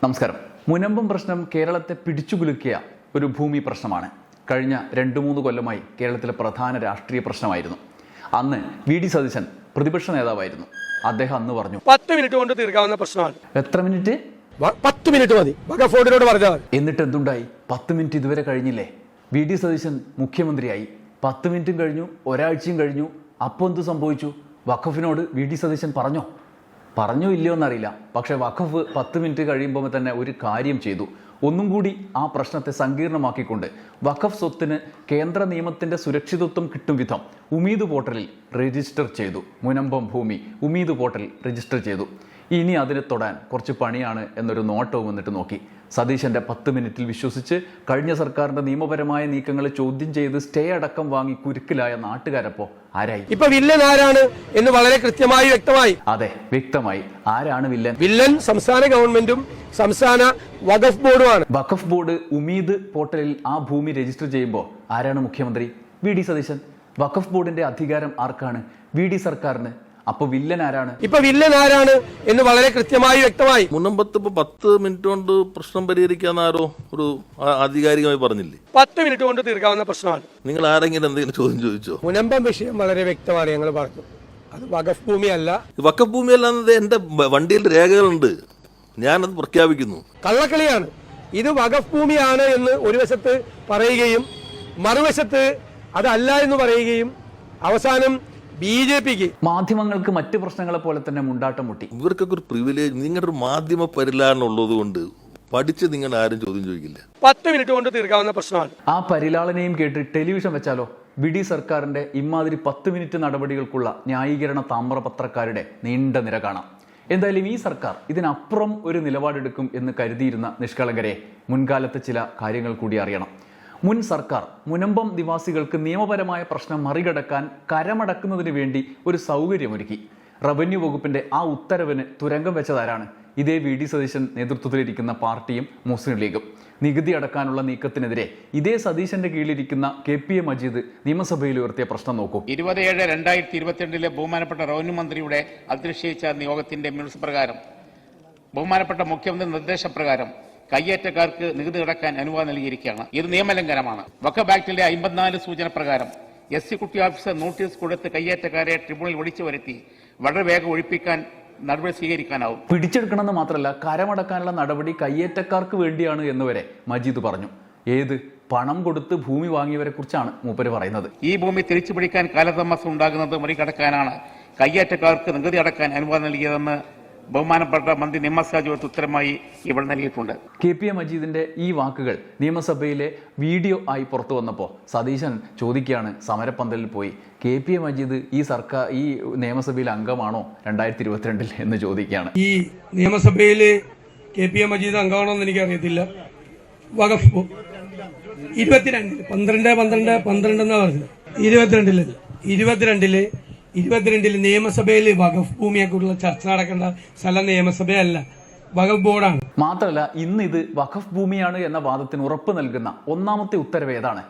നമസ്കാരം. മുനമ്പം പ്രശ്നം കേരളത്തെ പിടിച്ചുകുലുക്കിയ ഒരു ഭൂമി പ്രശ്നമാണ്. കഴിഞ്ഞ 2-3 കൊല്ലമായി കേരളത്തിലെ പ്രധാന രാഷ്ട്രീയ പ്രശ്നമായിരുന്നു. അന്ന് വി.ഡി. സതീശൻ പ്രതിപക്ഷ നേതാവായിരുന്നു. അദ്ദേഹം അന്ന് പറഞ്ഞു 10 മിനിറ്റ് കൊണ്ട് തീർക്കാവുന്ന പ്രശ്നമാണ്. എത്ര മിനിറ്റ്? 10 മിനിറ്റ് മതി. വഖഫോർഡിനോട് പറഞ്ഞാൽ. എന്നിട്ട് എന്തുണ്ടായി? 10 മിനിറ്റ് ഇതുവരെ കഴിഞ്ഞില്ലേ? വി.ഡി. സതീശൻ മുഖ്യമന്ത്രിയായി 10 മിനിറ്റും കഴിഞ്ഞു, ഒരാഴ്ചയും കഴിഞ്ഞു. അപ്പോൾ എന്ത് സംഭവിച്ചു? വഖഫിനോട് വി.ഡി. സതീശൻ പറഞ്ഞോ ഇല്ലയോ എന്നറിയില്ല. പക്ഷെ വഖഫ് 10 മിനിറ്റ് കഴിയുമ്പോൾ തന്നെ ഒരു കാര്യം ചെയ്തു. ഒന്നും കൂടി ആ പ്രശ്നത്തെ സങ്കീർണമാക്കിക്കൊണ്ട് വഖഫ് സ്വത്തിന് കേന്ദ്ര നിയമത്തിന്റെ സുരക്ഷിതത്വം കിട്ടും വിധം ഉമീദ് പോർട്ടലിൽ രജിസ്റ്റർ ചെയ്തു. മുനമ്പം ഭൂമി ഉമീദ് പോർട്ടലിൽ രജിസ്റ്റർ ചെയ്തു. ഇനി അതിനെ തൊടാൻ കുറച്ച് പണിയാണ് എന്നൊരു നോട്ടവും വന്നിട്ട് നോക്കി. സതീശന്റെ 10 മിനിറ്റിൽ വിശ്വസിച്ച് കഴിഞ്ഞ സർക്കാരിന്റെ നിയമപരമായ നീക്കങ്ങളെ ചോദ്യം ചെയ്ത് സ്റ്റേ അടക്കം വാങ്ങി കുരുക്കിലായ നാട്ടുകാരപ്പോ ആരായി? ഇപ്പൊ വില്ലൻ ആരാണ് എന്ന് വളരെ കൃത്യമായി വ്യക്തമായി. അതെ, വ്യക്തമായി. ആരാണ് വില്ലൻ? വില്ലൻ സംസ്ഥാന ഗവൺമെന്റും സംസ്ഥാന വഖഫ് ബോർഡുമാണ്. വഖഫ് ബോർഡ് ഉമീദ് പോർട്ടലിൽ ആ ഭൂമി രജിസ്റ്റർ ചെയ്യുമ്പോൾ ആരാണ് മുഖ്യമന്ത്രി? വി.ഡി. സതീശൻ. വഖഫ് ബോർഡിന്റെ അധികാരം ആർക്കാണ്? വി.ഡി. സർക്കാരിന്. അപ്പൊ വില്ലൻ ആരാണ്? ഇപ്പൊ വില്ലൻ ആരാണ് എന്ന് വളരെ കൃത്യമായി വ്യക്തമായി. മുനമ്പത്ത് 10 മിനിറ്റ് കൊണ്ട് പ്രശ്നം പരിഹരിക്കാന്ന് ആരോ ഒരു ആധികാരികമായി പറഞ്ഞില്ലേ? 10 മിനിറ്റ് കൊണ്ട് തീർക്കാവുന്ന പ്രശ്നമാണ്. നിങ്ങൾ ആരെങ്കിലും എന്തെങ്കിലും ചോദ്യം ചോദിച്ചോ? മുനമ്പം വിഷയം വളരെ വ്യക്തമാണ്. ഞങ്ങൾ പറഞ്ഞു അത് വഖഫ് ഭൂമിയല്ല. വഖഫ് ഭൂമിയല്ലാന്നത് എന്റെ വണ്ടിയിൽ രേഖകളുണ്ട്. ഞാനത് പ്രഖ്യാപിക്കുന്നു. കള്ളക്കളിയാണ്. ഇത് വഖഫ് ഭൂമിയാണ് എന്ന് ഒരു വശത്ത് പറയുകയും മറുവശത്ത് അതല്ല എന്ന് പറയുകയും അവസാനം ബി.ജെ.പിക്ക് മാധ്യമങ്ങൾക്ക് മറ്റ് പ്രശ്നങ്ങളെ പോലെ തന്നെ മുണ്ടാട്ടം മുട്ടി. ഇവർക്കൊക്കെ ഒരു പ്രിവിലേജ്, നിങ്ങളുടെ ഒരു മാധ്യമ പരിലാളനം ഉള്ളത് കൊണ്ട് പഠിച്ച് നിങ്ങൾ ആരും ചോദ്യം ചോദിക്കില്ല. 10 മിനിറ്റ് കൊണ്ട് തീർക്കാവുന്ന പ്രശ്നമാണ്. ആ പരിലാളനയും കേട്ട് ടെലിവിഷൻ വെച്ചാലോ? വി.ഡി. സർക്കാരിന്റെ ഇമാതിരി 10 മിനിറ്റ് നടപടികൾക്കുള്ള ന്യായീകരണ താമ്രപത്രക്കാരുടെ നീണ്ട നിര കാണാം. എന്തായാലും ഈ സർക്കാർ ഇതിനപ്പുറം ഒരു നിലപാടെടുക്കും എന്ന് കരുതിയിരുന്ന നിഷ്കളങ്കരെ മുൻകാലത്തെ ചില കാര്യങ്ങൾ കൂടി അറിയണം. മുൻ സർക്കാർ മുനമ്പം നിവാസികൾക്ക് നിയമപരമായ പ്രശ്നം മറികടക്കാൻ കരമടക്കുന്നതിന് വേണ്ടി ഒരു സൗകര്യമൊരുക്കി. റവന്യൂ വകുപ്പിന്റെ ആ ഉത്തരവിന് തുരങ്കം വെച്ചതാരാണ്? ഇതേ വി.ഡി. സതീശൻ നേതൃത്വത്തിലിരിക്കുന്ന പാർട്ടിയും മുസ്ലിം ലീഗും. നികുതി അടക്കാനുള്ള നീക്കത്തിനെതിരെ ഇതേ സതീശന്റെ കീഴിലിരിക്കുന്ന കെ.പി.എ. മജീദ് നിയമസഭയിൽ ഉയർത്തിയ പ്രശ്നം നോക്കൂ. 27/2022 ബഹുമാനപ്പെട്ട റവന്യൂ മന്ത്രിയുടെ അധ്യക്ഷയിച്ച യോഗത്തിന്റെ മിനിറ്റ്സ് പ്രകാരം ബഹുമാനപ്പെട്ട മുഖ്യമന്ത്രി നിർദ്ദേശപ്രകാരം കയ്യേറ്റക്കാർക്ക് നികുതി അടക്കാൻ അനുവാദം നൽകിയിരിക്കുകയാണ്. ഇത് നിയമലംഘനമാണ്. വഖഫ് ആക്ടിലെ 54 സൂചന പ്രകാരം എക്സിക്യൂട്ടീവ് ഓഫീസർ നോട്ടീസ് കൊടുത്ത് കയ്യേറ്റക്കാരെ ട്രിബ്യൂണൽ വിളിച്ചു വരുത്തി വളരെ വേഗം ഒഴിപ്പിക്കാൻ നടപടി സ്വീകരിക്കാനാവും. പിടിച്ചെടുക്കണമെന്ന് മാത്രമല്ല, കരമടക്കാനുള്ള നടപടി കയ്യേറ്റക്കാർക്ക് വേണ്ടിയാണ് എന്നുവരെ മജീദ് പറഞ്ഞു. ഏത്? പണം കൊടുത്ത് ഭൂമി വാങ്ങിയവരെ കുറിച്ചാണ് മൂപ്പര് പറയുന്നത്. ഈ ഭൂമി തിരിച്ചു പിടിക്കാൻ കാലതാമസം ഉണ്ടാകുന്നത് മറികടക്കാനാണ് കയ്യേറ്റക്കാർക്ക് നികുതി അടക്കാൻ അനുവാദം നൽകിയതെന്ന് ബഹുമാനപ്പെട്ട മന്ത്രി നിയമസഭാ ചോദ്യത്തിന് ഉത്തരമായി ഇവിടെ നൽകിയിട്ടുണ്ട്. കെ.പി.എ. മജീദിന്റെ ഈ വാക്കുകൾ നിയമസഭയിലെ വീഡിയോ ആയി പുറത്തു വന്നപ്പോൾ സതീശൻ ചോദിക്കുകയാണ് സമരപ്പന്തലിൽ പോയി, കെ.പി.എ. മജീദ് ഈ നിയമസഭയിൽ അംഗമാണോ 2022 എന്ന് ചോദിക്കുകയാണ്. ഈ നിയമസഭയിൽ കെ.പി.എ. മജീദ് അംഗമാണോ എന്ന് എനിക്കറിയത്തില്ല. വഖഫ് 12 എന്നാ പറഞ്ഞത്. 22 നിയമസഭയിൽ വഖഫ് ഭൂമിയെക്കുറിച്ചുള്ള ചർച്ച നടക്കേണ്ട സ്ഥലം നിയമസഭയല്ല, വഖഫ് ബോർഡാണ്. മാത്രമല്ല, ഇന്ന് ഇത് വഖഫ് ഭൂമിയാണ് എന്ന വാദത്തിന് ഉറപ്പ് നൽകുന്ന ഒന്നാമത്തെ ഉത്തരവ് ഏതാണ്?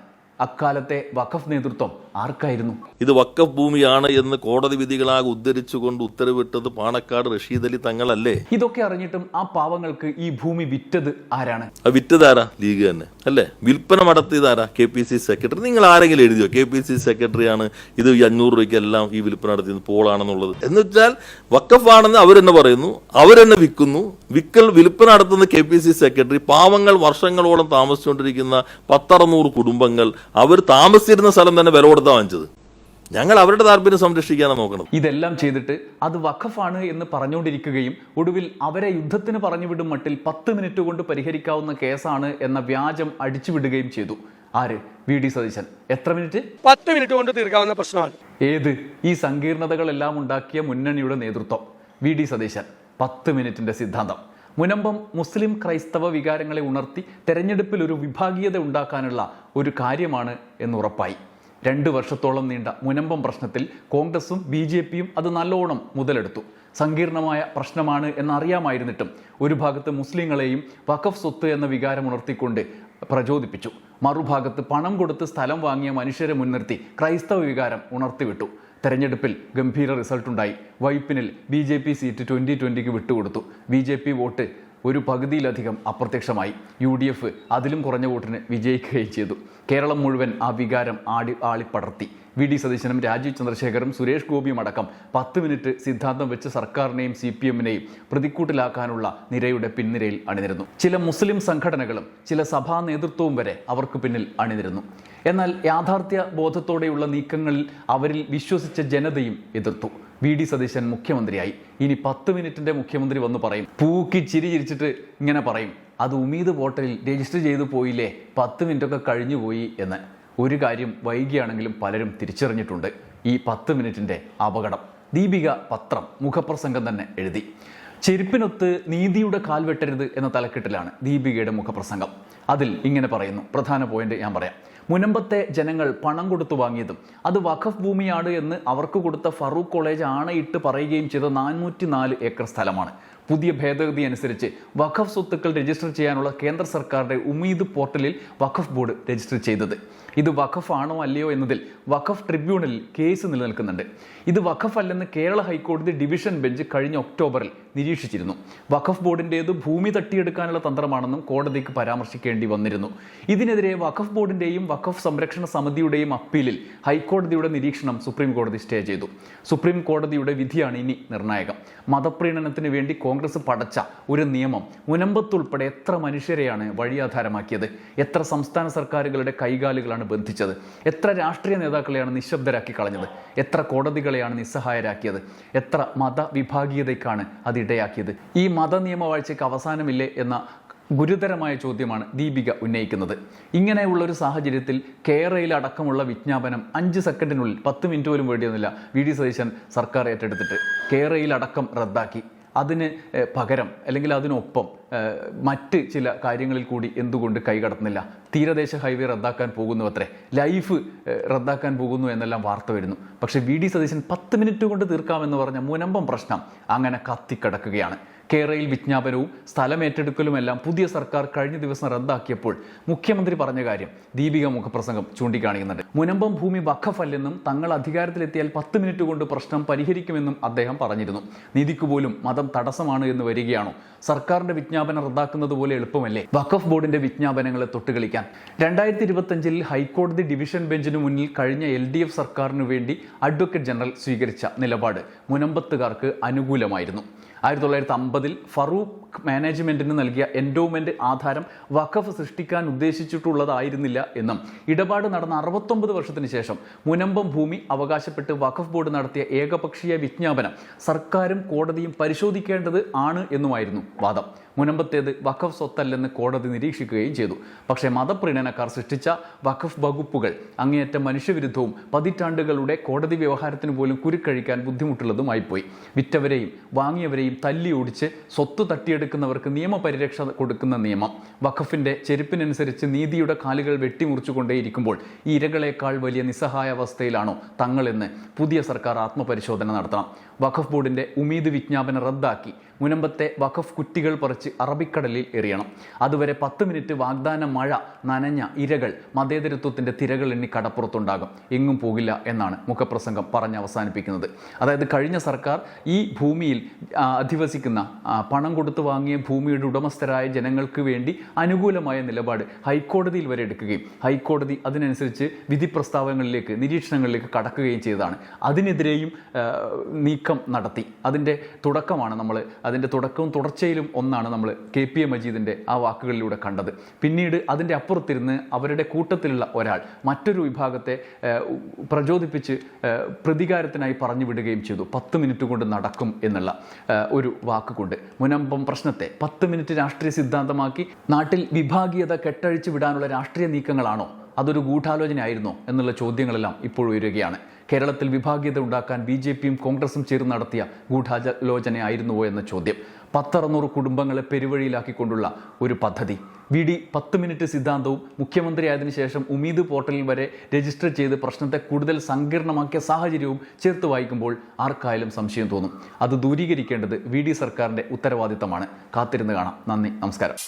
അക്കാലത്തെ വഖഫ് നേതൃത്വം ആർക്കായിരുന്നു? ഇത് വഖഫ് ഭൂമിയാണ് എന്ന് കോടതി വിധികളാകെ ഉദ്ധരിച്ചുകൊണ്ട് ഉത്തരവിട്ടത് പാണക്കാട് റഷീദ് അലി തങ്ങളല്ലേ? ഇതൊക്കെ അറിഞ്ഞിട്ടും ആ പാവങ്ങൾക്ക് ഈ ഭൂമി വിറ്റത് ആരാണ്? വിറ്റതാരാ? ലീഗ് തന്നെ അല്ലേ? വിൽപ്പന നടത്തിയതാരാ? കെ.പി.സി. സെക്രട്ടറി. നിങ്ങൾ ആരെങ്കിലും എഴുതിയോ കെ.പി.സി. സെക്രട്ടറിയാണ് ഇത് 500 രൂപയ്ക്കെല്ലാം ഈ വിൽപ്പന നടത്തിയത് പോളാണെന്നുള്ളത്? എന്ന് വെച്ചാൽ വഖഫ് ആണെന്ന് അവരെന്നെ പറയുന്നു, അവരെന്നെ വിൽക്കുന്നു. വിൽപ്പന നടത്തുന്ന കെ.പി.സി. സെക്രട്ടറി. പാവങ്ങൾ വർഷങ്ങളോളം താമസിച്ചുകൊണ്ടിരിക്കുന്ന 10-600 കുടുംബങ്ങൾ അവർ താമസിച്ചിരുന്ന സ്ഥലം തന്നെ വില കൊടുത്താ വാങ്ങിച്ചത്. ഞങ്ങൾ അവരുടെ താല്പര്യം സംരക്ഷിക്കാനാണ് നോക്കണം. ഇതെല്ലാം ചെയ്തിട്ട് അത് വഖഫാണ് എന്ന് പറഞ്ഞുകൊണ്ടിരിക്കുകയും ഒടുവിൽ അവരെ യുദ്ധത്തിന് പറഞ്ഞുവിടും മട്ടിൽ 10 മിനിറ്റ് കൊണ്ട് പരിഹരിക്കാവുന്ന കേസാണ് എന്ന വ്യാജം അടിച്ചുവിടുകയും ചെയ്തു. ആര്? വി.ഡി. സതീശൻ. എത്ര മിനിറ്റ്? 10 മിനിറ്റ് കൊണ്ട് തീർക്കാവുന്ന പ്രശ്നമാണ്. ഏത്? ഈ സങ്കീർണതകളെല്ലാം ഉണ്ടാക്കിയ മുന്നണിയുടെ നേതൃത്വം വി.ഡി. സതീശൻ. 10 മിനിറ്റിന്റെ സിദ്ധാന്തം. മുനമ്പം മുസ്ലിം ക്രൈസ്തവ വികാരങ്ങളെ ഉണർത്തി തെരഞ്ഞെടുപ്പിൽ ഒരു വിഭാഗീയത ഉണ്ടാക്കാനുള്ള ഒരു കാര്യമാണ് എന്നുറപ്പായി. 2 വർഷത്തോളം നീണ്ട മുനമ്പം പ്രശ്നത്തിൽ കോൺഗ്രസും ബി.ജെ.പിയും അത് നല്ലോണം മുതലെടുത്തു. സങ്കീർണമായ പ്രശ്നമാണ് എന്നറിയാമായിരുന്നിട്ടും ഒരു ഭാഗത്ത് മുസ്ലിങ്ങളെയും വഖഫ് സ്വത്ത് എന്ന വികാരം ഉണർത്തിക്കൊണ്ട് പ്രചോദിപ്പിച്ചു. മറുഭാഗത്ത് പണം കൊടുത്ത് സ്ഥലം വാങ്ങിയ മനുഷ്യരെ മുൻനിർത്തി ക്രൈസ്തവ വികാരം ഉണർത്തിവിട്ടു. തെരഞ്ഞെടുപ്പിൽ ഗംഭീര റിസൾട്ടുണ്ടായി. വൈപ്പിനിൽ BJP സീറ്റ് 2020 വിട്ടുകൊടുത്തു. BJP വോട്ട് ഒരു പകുതിയിലധികം അപ്രത്യക്ഷമായി. UDF അതിലും കുറഞ്ഞ വോട്ടിന് വിജയിക്കുകയും ചെയ്തു. കേരളം മുഴുവൻ ആ വികാരം ആളിപ്പടർത്തി. VD സതീശനും രാജീവ് ചന്ദ്രശേഖരും സുരേഷ് ഗോപിയും അടക്കം 10 മിനിറ്റ് സിദ്ധാന്തം വെച്ച് സർക്കാരിനെയും CPM-നെയും പ്രതിക്കൂട്ടിലാക്കാനുള്ള നിരയുടെ പിൻനിരയിൽ അണിനിരുന്നു. ചില മുസ്ലിം സംഘടനകളും ചില സഭാ നേതൃത്വവും വരെ അവർക്ക് പിന്നിൽ അണിനിരുന്നു. എന്നാൽ യാഥാർത്ഥ്യ ബോധത്തോടെയുള്ള നീക്കങ്ങളിൽ അവരിൽ വിശ്വസിച്ച ജനതയും എതിർത്തു. VD സതീശൻ മുഖ്യമന്ത്രിയായി. ഇനി 10 മിനിറ്റിന്റെ മുഖ്യമന്ത്രി വന്ന് പറയും, പൂക്കി ചിരിച്ചിട്ട് ഇങ്ങനെ പറയും, അത് ഉമീദ് പോർട്ടലിൽ രജിസ്റ്റർ ചെയ്തു പോയില്ലേ, 10 മിനിറ്റൊക്കെ കഴിഞ്ഞു പോയി എന്ന്. ഒരു കാര്യം വൈകിയാണെങ്കിലും പലരും തിരിച്ചറിഞ്ഞിട്ടുണ്ട് ഈ 10 മിനിറ്റിന്റെ അപകടം. ദീപിക പത്രം മുഖപ്രസംഗം തന്നെ എഴുതി. ചെരുപ്പിനൊത്ത് നീതിയുടെ കാൽ വെട്ടരുത് എന്ന തലക്കെട്ടിലാണ് ദീപികയുടെ മുഖപ്രസംഗം. അതിൽ ഇങ്ങനെ പറയുന്നു. പ്രധാന പോയിന്റ് ഞാൻ പറയാം. മുനമ്പത്തെ ജനങ്ങൾ പണം കൊടുത്തു വാങ്ങിയതും അത് വഖഫ് ഭൂമിയാണ് എന്ന് അവർക്ക് കൊടുത്ത ഫറൂഖ് കോളേജ് ആണയിട്ട് പറയുകയും ചെയ്ത 404 ഏക്കർ സ്ഥലമാണ്. പുതിയ ഭേദഗതി അനുസരിച്ച് വഖഫ് സ്വത്തുക്കൾ രജിസ്റ്റർ ചെയ്യാനുള്ള കേന്ദ്ര സർക്കാരിന്റെ ഉമീദ് പോർട്ടലിൽ വഖഫ് ബോർഡ് രജിസ്റ്റർ ചെയ്തത്. ഇത് വഖഫ് ആണോ അല്ലയോ എന്നതിൽ വഖഫ് ട്രിബ്യൂണലിൽ കേസ് നിലനിൽക്കുന്നുണ്ട്. ഇത് വഖഫ് അല്ലെന്ന് കേരള ഹൈക്കോടതി ഡിവിഷൻ ബെഞ്ച് കഴിഞ്ഞ ഒക്ടോബറിൽ നിരീക്ഷിച്ചിരുന്നു. വഖഫ് ബോർഡിൻ്റേത് ഭൂമി തട്ടിയെടുക്കാനുള്ള തന്ത്രമാണെന്നും കോടതിക്ക് പരാമർശിക്കേണ്ടി വന്നിരുന്നു. ഇതിനെതിരെ വഖഫ് ബോർഡിന്റെയും വഖഫ് സംരക്ഷണ സമിതിയുടെയും അപ്പീലിൽ ഹൈക്കോടതിയുടെ നിരീക്ഷണം സുപ്രീം കോടതി സ്റ്റേ ചെയ്തു. സുപ്രീം കോടതിയുടെ വിധിയാണ് ഇനി നിർണായകം. മതപ്രീണനത്തിന് വേണ്ടി കോൺഗ്രസ് പടച്ച ഒരു നിയമം മുനമ്പത്തുൾപ്പെടെ എത്ര മനുഷ്യരെയാണ് വഴിയാധാരമാക്കിയത്? എത്ര സംസ്ഥാന സർക്കാരുകളുടെ കൈകാലുകളാണ് ബന്ധിച്ചത്? എത്ര രാഷ്ട്രീയ നേതാക്കളെയാണ് നിശബ്ദരാക്കി കളഞ്ഞത്? എത്ര കോടതികളെയാണ് നിസ്സഹായരാക്കിയത്? എത്ര മതവിഭാഗീയതയ്ക്കാണ് അതിടയാക്കിയത്? ഈ മതനിയമവാഴ്ചയ്ക്ക് അവസാനമില്ലേ എന്ന ഗുരുതരമായ ചോദ്യമാണ് ദീപിക ഉന്നയിക്കുന്നത്. ഇങ്ങനെയുള്ളൊരു സാഹചര്യത്തിൽ കേരളയിൽ അടക്കമുള്ള വിജ്ഞാപനം 5 സെക്കൻഡിനുള്ളിൽ 10 മിനിറ്റ് പോലും വേണ്ടിയൊന്നുമില്ല VD സതീശൻ സർക്കാർ ഏറ്റെടുത്തിട്ട് കേരളയിൽ അടക്കം റദ്ദാക്കി. അതിന് പകരം അല്ലെങ്കിൽ അതിനൊപ്പം മറ്റ് ചില കാര്യങ്ങളിൽ കൂടി എന്തുകൊണ്ട് കൈകടത്തുന്നില്ല? തീരദേശ ഹൈവേ റദ്ദാക്കാൻ പോകുന്നു അത്രേ, ലൈഫ് റദ്ദാക്കാൻ പോകുന്നു എന്നെല്ലാം വാർത്ത വരുന്നു. പക്ഷേ VD സതീശൻ 10 മിനിറ്റ് കൊണ്ട് തീർക്കാമെന്ന് പറഞ്ഞ മുനമ്പം പ്രശ്നം അങ്ങനെ കത്തിക്കിടക്കുകയാണ്. കേരളയിൽ വിജ്ഞാപനവും സ്ഥലമേറ്റെടുക്കലുമെല്ലാം പുതിയ സർക്കാർ കഴിഞ്ഞ ദിവസം റദ്ദാക്കിയപ്പോൾ മുഖ്യമന്ത്രി പറഞ്ഞ കാര്യം ദീപിക മുഖപ്രസംഗം ചൂണ്ടിക്കാണിക്കുന്നുണ്ട്. മുനമ്പം ഭൂമി വഖഫ് അല്ലെന്നും തങ്ങൾ അധികാരത്തിലെത്തിയാൽ 10 മിനിറ്റ് കൊണ്ട് പ്രശ്നം പരിഹരിക്കുമെന്നും അദ്ദേഹം പറഞ്ഞിരുന്നു. നീതിക്ക് പോലും മതം തടസ്സമാണ് എന്ന് വരികയാണോ? സർക്കാരിന്റെ വിജ്ഞാപനം റദ്ദാക്കുന്നത് പോലെ എളുപ്പമല്ലേ വഖഫ് ബോർഡിന്റെ വിജ്ഞാപനങ്ങളെ തൊട്ടുകളിക്കാൻ? 2025 ഹൈക്കോടതി ഡിവിഷൻ ബെഞ്ചിന് മുന്നിൽ കഴിഞ്ഞ LDF സർക്കാരിനു വേണ്ടി അഡ്വക്കേറ്റ് ജനറൽ സ്വീകരിച്ച നിലപാട് മുനമ്പത്തുകാർക്ക് അനുകൂലമായിരുന്നു. 1950 ഫറൂഖ് മാനേജ്മെന്റിന് നൽകിയ എൻഡോമെന്റ് ആധാരം വഖഫ് സൃഷ്ടിക്കാൻ ഉദ്ദേശിച്ചിട്ടുള്ളതായിരുന്നില്ല എന്നും ഇടപാട് നടന്ന 69 വർഷത്തിന് ശേഷം മുനമ്പം ഭൂമി അവകാശപ്പെട്ട് വഖഫ് ബോർഡ് നടത്തിയ ഏകപക്ഷീയ വിജ്ഞാപനം സർക്കാരും കോടതിയും പരിശോധിക്കേണ്ടത് ആണ് എന്നുമായിരുന്നു വാദം. മുനമ്പത്തേത് വഖഫ് സ്വത്തല്ലെന്ന് കോടതി നിരീക്ഷിക്കുകയും ചെയ്തു. പക്ഷേ മതപ്രീണനക്കാർ സൃഷ്ടിച്ച വഖഫ് വകുപ്പുകൾ അങ്ങേയറ്റം മനുഷ്യവിരുദ്ധവും പതിറ്റാണ്ടുകളുടെ കോടതി വ്യവഹാരത്തിന് പോലും കുരുക്കഴിക്കാൻ ബുദ്ധിമുട്ടുള്ളതുമായിപ്പോയി. വിറ്റവരെയും വാങ്ങിയവരെയും തല്ലി ഓടിച്ച് സ്വത്ത് തട്ടിയെടുക്കുന്നവർക്ക് നിയമപരിരക്ഷ കൊടുക്കുന്ന നിയമം വഖഫിന്റെ ചെരുപ്പിനനുസരിച്ച് നീതിയുടെ കാലുകൾ വെട്ടിമുറിച്ചുകൊണ്ടേയിരിക്കുമ്പോൾ ഈ ഇരകളെക്കാൾ വലിയ നിസ്സഹായ അവസ്ഥയിലാണോ തങ്ങളെന്ന് പുതിയ സർക്കാർ ആത്മപരിശോധന നടത്തണം. വഖഫ് ബോർഡിന്റെ ഉമീദ് വിജ്ഞാപനം റദ്ദാക്കി മുനമ്പത്തെ വഖഫ് കുറ്റികൾ പറിച്ച് അറബിക്കടലിൽ എറിയണം. അതുവരെ 10 മിനിറ്റ് വാഗ്ദാന മഴ നനഞ്ഞ ഇരകൾ മതേതരത്വത്തിന്റെ തിരകൾ എണ്ണി കടപ്പുറത്തുണ്ടാകും. എങ്ങും പോകില്ല എന്നാണ് മുഖപ്രസംഗം പറഞ്ഞ് അവസാനിപ്പിക്കുന്നത്. അതായത് കഴിഞ്ഞ സർക്കാർ ഈ ഭൂമിയിൽ അധിവസിക്കുന്ന പണം കൊടുത്തു വാങ്ങിയ ഭൂമിയുടെ ഉടമസ്ഥരായ ജനങ്ങൾക്ക് വേണ്ടി അനുകൂലമായ നിലപാട് ഹൈക്കോടതിയിൽ വരെ എടുക്കുകയും ഹൈക്കോടതി അതിനനുസരിച്ച് വിധി പ്രസ്താവനകളിലേക്ക് നിരീക്ഷണങ്ങളിലേക്ക് കടക്കുകയും ചെയ്തതാണ്. അതിനെതിരെയും നീക്കം നടത്തി. അതിൻ്റെ തുടക്കമാണ് അതിൻ്റെ തുടക്കവും തുടർച്ചയിലും ഒന്നാണ് നമ്മൾ KPA മജീദിൻ്റെ ആ വാക്കുകളിലൂടെ കണ്ടത്. പിന്നീട് അതിൻ്റെ അപ്പുറത്തിരുന്ന് അവരുടെ കൂട്ടത്തിലുള്ള ഒരാൾ മറ്റൊരു വിഭാഗത്തെ പ്രചോദിപ്പിച്ച് പ്രതികാരത്തിനായി പറഞ്ഞു വിടുകയും ചെയ്തു. 10 മിനിറ്റ് കൊണ്ട് നടക്കും എന്നുള്ള ഒരു വാക്കുകൊണ്ട് മുനമ്പം പ്രശ്നത്തെ 10 മിനിറ്റ് രാഷ്ട്രീയ സിദ്ധാന്തമാക്കി നാട്ടിൽ വിഭാഗീയത കെട്ടഴിച്ചു വിടാനുള്ള രാഷ്ട്രീയ നീക്കങ്ങളാണോ? അതൊരു ഗൂഢാലോചനയായിരുന്നോ എന്നുള്ള ചോദ്യങ്ങളെല്ലാം ഇപ്പോൾ ഉയരുകയാണ്. കേരളത്തിൽ വിഭാഗീയത ഉണ്ടാക്കാൻ BJPയും കോൺഗ്രസും ചേർന്ന് നടത്തിയ ഗൂഢാലോചനയായിരുന്നുവോ എന്ന ചോദ്യം. 100-600 കുടുംബങ്ങളെ പെരുവഴിയിലാക്കിക്കൊണ്ടുള്ള ഒരു പദ്ധതി. VD 10 മിനിറ്റ് സിദ്ധാന്തവും മുഖ്യമന്ത്രിയായതിനു ശേഷം ഉമീദ് പോർട്ടലിൽ വരെ രജിസ്റ്റർ ചെയ്ത് പ്രശ്നത്തെ കൂടുതൽ സങ്കീർണമാക്കിയ സാഹചര്യവും ചേർത്ത് വായിക്കുമ്പോൾ ആർക്കായാലും സംശയം തോന്നും. അത് ദൂരീകരിക്കേണ്ടത് VD സർക്കാരിൻ്റെ ഉത്തരവാദിത്തമാണ്. കാത്തിരുന്ന് കാണാം. നന്ദി, നമസ്കാരം.